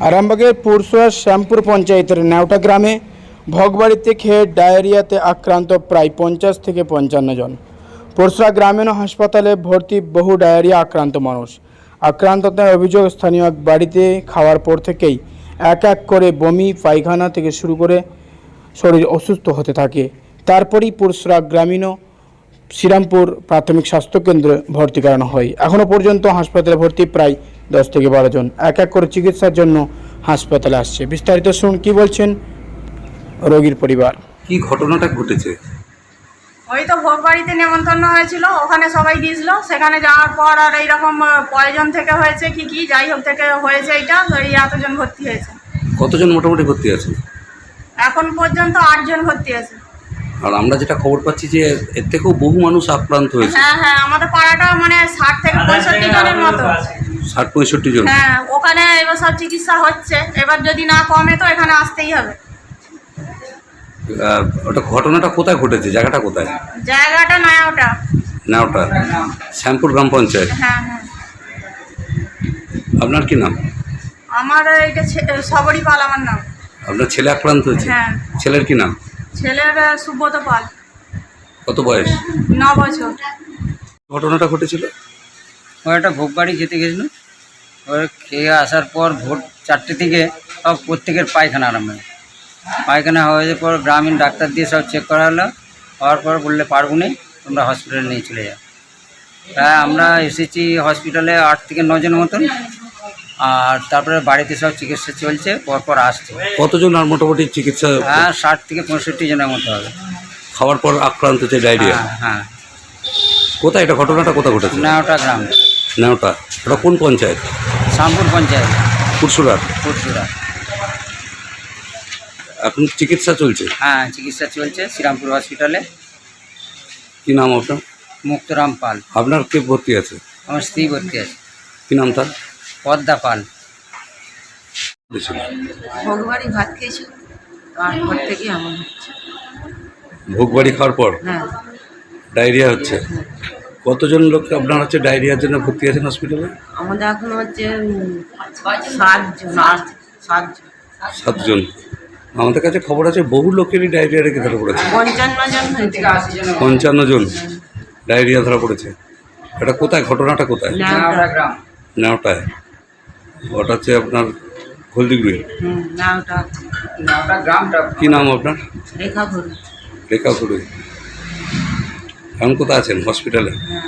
আরামবাগের পুরসুয়ার শ্যামপুর পঞ্চায়েতের নেওটা গ্রামে ভোগবাড়িতে খেয়ে ডায়রিয়াতে আক্রান্ত প্রায় 50 থেকে 55 জন। পুরসুয়া গ্রামীণ হাসপাতালে ভর্তি বহু ডায়রিয়া আক্রান্ত মানুষ। আক্রান্তদের অভিযোগ, স্থানীয় এক বাড়িতে খাওয়ার পর থেকেই এক এক করে বমি, পায়খানা থেকে শুরু করে শরীর অসুস্থ হতে থাকে। তারপরই পুরসুয়া গ্রামীণ শ্রীরামপুর প্রাথমিক স্বাস্থ্যকেন্দ্রে ভর্তি করানো হয়। এখনও পর্যন্ত হাসপাতালে ভর্তি প্রায় 10 থেকে 12 জন এক এক করে চিকিৎসার জন্য হাসপাতালে আসছে। বিস্তারিত শুনুন কি বলছেন রোগীর পরিবার। কি ঘটনাটা ঘটেছে? ওই তো ভোগ বাড়িতে নেমন্তন্ন হয়েছিল, ওখানে সবাই গিয়েছিল। সেখানে যাওয়ার পর আর এইরকম পয়জন থেকে হয়েছে কি যাই হোক থেকে হয়েছে, এইটা এই এতজন ভর্তি হয়েছে। কতজন মোটামুটি ভর্তি আছে? এখন পর্যন্ত 8 জন ভর্তি আছে। আর আমরা যেটা খবর পাচ্ছি যে এর থেকেও বহু মানুষ আক্রান্ত হয়েছে। হ্যাঁ, আমাদের পাড়াটা মানে 60 থেকে 65 জনের মতো। 60-65 জন? হ্যাঁ, ওখানে এবার সব চিকিৎসা হচ্ছে। এবার যদি না কমে তো এখানে আসতেই হবে। ওটা ঘটনাটা কোথায় ঘটেছে? জায়গাটা কোথায়? জায়গাটা নাওটা শ্যামপুর গ্রাম পঞ্চায়েত। হ্যাঁ। আপনার কি নাম? আমার এইটা সবরী পাল আমার নাম। আপনার ছেলে আক্রান্ত হয়েছে? হ্যাঁ। ছেলের কি নাম? ছেলের সুব্রত পাল। কত বয়স? 9 বছর। ঘটনাটা ঘটেছিল? ও একটা ভোগ বাড়ি খেতে গেছিলো। ওর খেয়ে আসার পর ভোর 4টে থেকে সব প্রত্যেকের পায়খানা আরম্ভ হয়। পায়খানা হওয়ার পর গ্রামীণ ডাক্তার দিয়ে সব চেক করা হলো। হওয়ার পর বললে পারবো না, তোমরা হসপিটালে নিয়ে চলে যাও। তাই আমরা এসেছি হসপিটালে 8 থেকে 9 জন মতন। আর তারপরে বাড়িতে সব চিকিৎসা চলছে, পরপর আসছে। কতজন আর মোটামুটি চিকিৎসা? হ্যাঁ, 60 থেকে 65 জনের মতো হবে। খাওয়ার পর আক্রান্ত হচ্ছে ডায়রিয়া? হ্যাঁ। কোথায় এটা ঘটনাটা কোথায় ঘটেছে? নাওটা গ্রাম। নাওটা এটা কোন পঞ্চায়েত? শ্যামপুর পঞ্চায়েত, পুরসুরা। এখন চিকিৎসা চলছে? হ্যাঁ, চিকিৎসা চলছে শ্রীরামপুর হসপিটালে। কি নাম আপনার? মুক্তরাম পাল। আপনার কে ভর্তি আছে? আমার স্ত্রী ভর্তি আছে। কি নাম তার? পদ্মা পাল। ভোগবাড়ি ভাত খেয়েছি, তারপর থেকে এমন হচ্ছে। ভোগবাড়ি খাওয়ার পর হ্যাঁ। ডায়রিয়া হচ্ছে? কতজন লোক আপনার হচ্ছে ডায়রিয়ার জন্য ভর্তি আছেন হসপিটালে? আমাদের এখন হচ্ছে 7 জন। 7 জন। আমাদের কাছে খবর আছে বহু লোকেরই ডায়রিয়া রেখে ধরা পড়েছে। 55 জন হয়েছে। 55 জন ডায়রিয়া ধরা পড়েছে। এটা কোথায়? ঘটনাটা কোথায়? নাওটা গ্রাম। নাওটায়। ওটা হচ্ছে আপনার হলদিগুড়ি। নাওটা গ্রামটা। কি নাম আপনার? রেখা ঘুরি। রেখা গুড়ি। এখন কোথায় আছেন? হসপিটালে? হ্যাঁ।